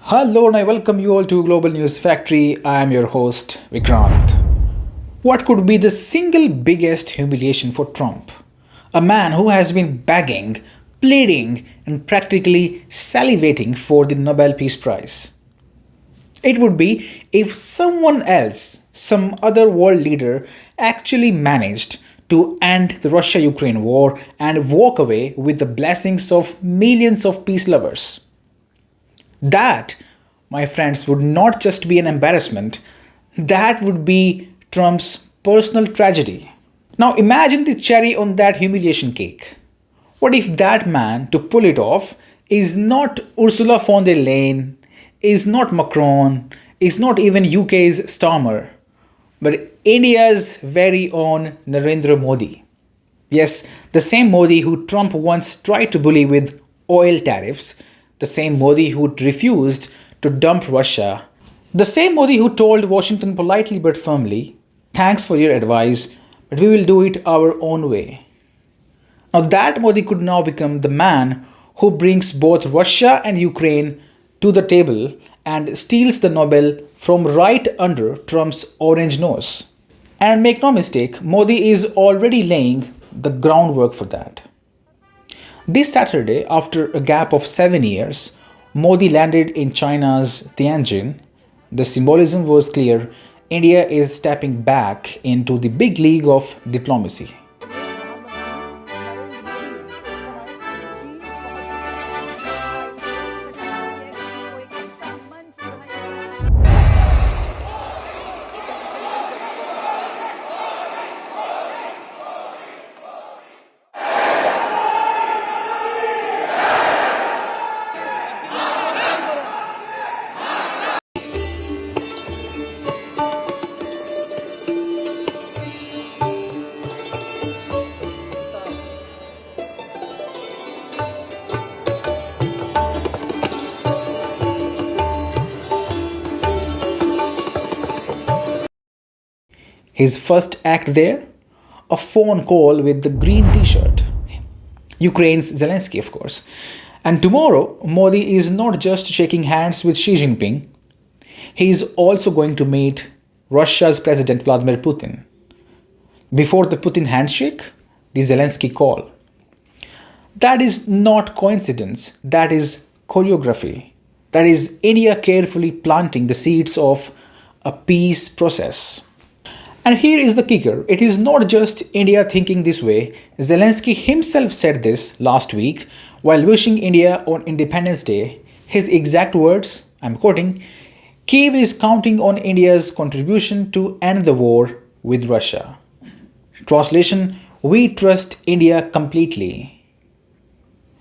Hello and I welcome you all to Global News Factory. I am your host Vikrant. What could be the single biggest humiliation for Trump? A man who has been begging, pleading, and practically salivating for the Nobel Peace Prize. It would be if someone else, some other world leader, actually managed to end the Russia Ukraine war and walk away with the blessings of millions of peace lovers. That, my friends, would not just be an embarrassment, that would be Trump's personal tragedy. Now imagine the cherry on that humiliation cake. What if that man to pull it off is not Ursula von der Leyen, is not Macron, is not even UK's Starmer, but India's very own Narendra Modi? Yes, the same Modi who Trump once tried to bully with oil tariffs, the same Modi who refused to dump Russia, the same Modi who told Washington politely but firmly, "Thanks for your advice, but we will do it our own way." Now, that Modi could now become the man who brings both Russia and Ukraine to the table and steals the Nobel from right under Trump's orange nose. And make no mistake, Modi is already laying the groundwork for that. This Saturday, after a gap of 7 years, Modi landed in China's Tianjin. The symbolism was clear. India is stepping back into the big league of diplomacy. His first act there? A phone call with the green t shirt. Ukraine's Zelensky, of course. And tomorrow, Modi is not just shaking hands with Xi Jinping, he is also going to meet Russia's President Vladimir Putin. Before the Putin handshake, the Zelensky call. That is not coincidence, that is choreography. That is India carefully planting the seeds of a peace process. And here is the kicker, it is not just India thinking this way. Zelensky himself said this last week while wishing India on Independence Day. His exact words, I'm quoting, "Kyiv is counting on India's contribution to end the war with Russia." Translation, we trust India completely.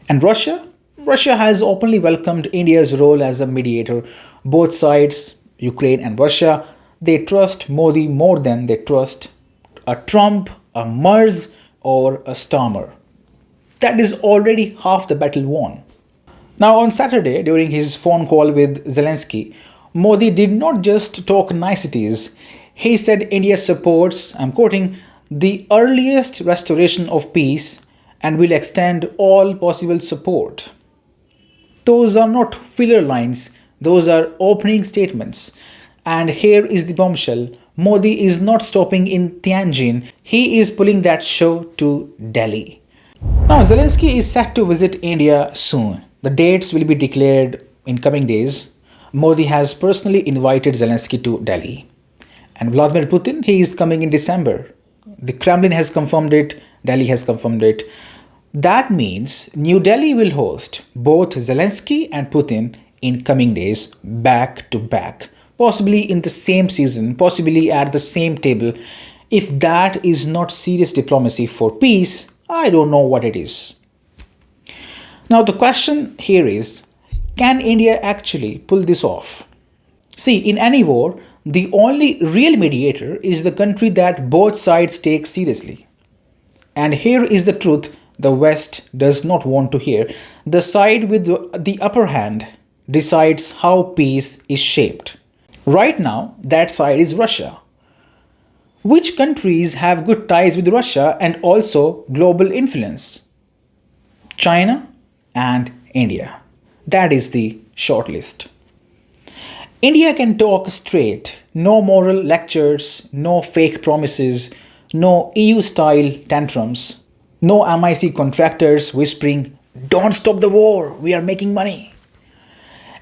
And Russia? Russia has openly welcomed India's role as a mediator. Both sides, Ukraine and Russia, they trust Modi more than they trust a Trump, a Merz, or a Starmer. That is already half the battle won. Now, on Saturday, during his phone call with Zelensky, Modi did not just talk niceties. He said India supports, I'm quoting, the earliest restoration of peace and will extend all possible support. Those are not filler lines, those are opening statements. And here is the bombshell. Modi is not stopping in Tianjin. He is pulling that show to Delhi. Now, Zelensky is set to visit India soon. The dates will be declared in coming days. Modi has personally invited Zelensky to Delhi. And Vladimir Putin, he is coming in December. The Kremlin has confirmed it. Delhi has confirmed it. That means New Delhi will host both Zelensky and Putin in coming days, back to back. Possibly in the same season, possibly at the same table. If that is not serious diplomacy for peace, I don't know what it is. Now, the question here is, can India actually pull this off? See, in any war, the only real mediator is the country that both sides take seriously. And here is the truth the West does not want to hear. The side with the upper hand decides how peace is shaped. Right now, that side is Russia. Which countries have good ties with Russia and also global influence? China and India. That is the short list. India can talk straight, no moral lectures, no fake promises, no EU style tantrums, no MIC contractors whispering, "Don't stop the war, we are making money."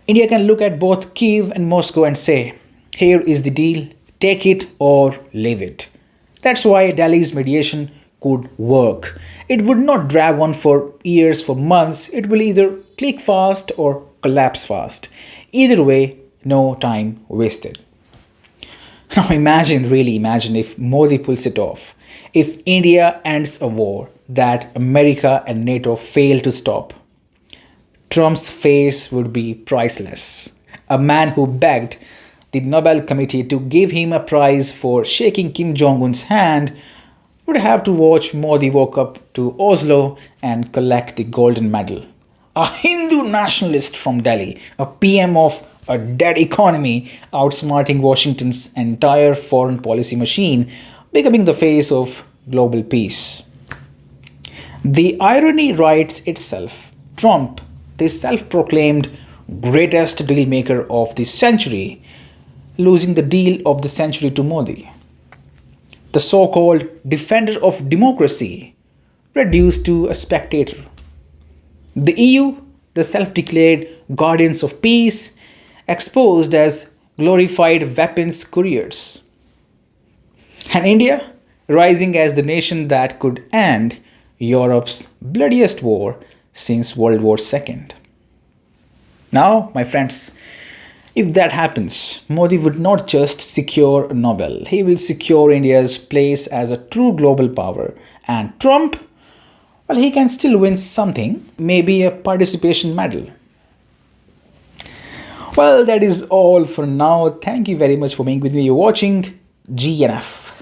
India can look at both Kiev and Moscow and say, "Here is the deal, take it or leave it." That's why Delhi's mediation could work. It would not drag on for years, for months. It will either click fast or collapse fast. Either way, no time wasted. Now imagine, really imagine if Modi pulls it off. If India ends a war that America and NATO fail to stop. Trump's face would be priceless. A man who begged the Nobel Committee to give him a prize for shaking Kim Jong un's hand would have to watch Modi walk up to Oslo and collect the golden medal. A Hindu nationalist from Delhi, a PM of a dead economy, outsmarting Washington's entire foreign policy machine, becoming the face of global peace. The irony writes itself. Trump, the self proclaimed greatest deal maker of the century, losing the deal of the century to Modi. The so called defender of democracy, reduced to a spectator. The EU, the self declared guardians of peace, exposed as glorified weapons couriers. And India, rising as the nation that could end Europe's bloodiest war since World War II. Now, my friends, if that happens, Modi would not just secure a Nobel, he will secure India's place as a true global power. And Trump, well, he can still win something, maybe a participation medal. Well, that is all for now. Thank you very much for being with me. You're watching GNF.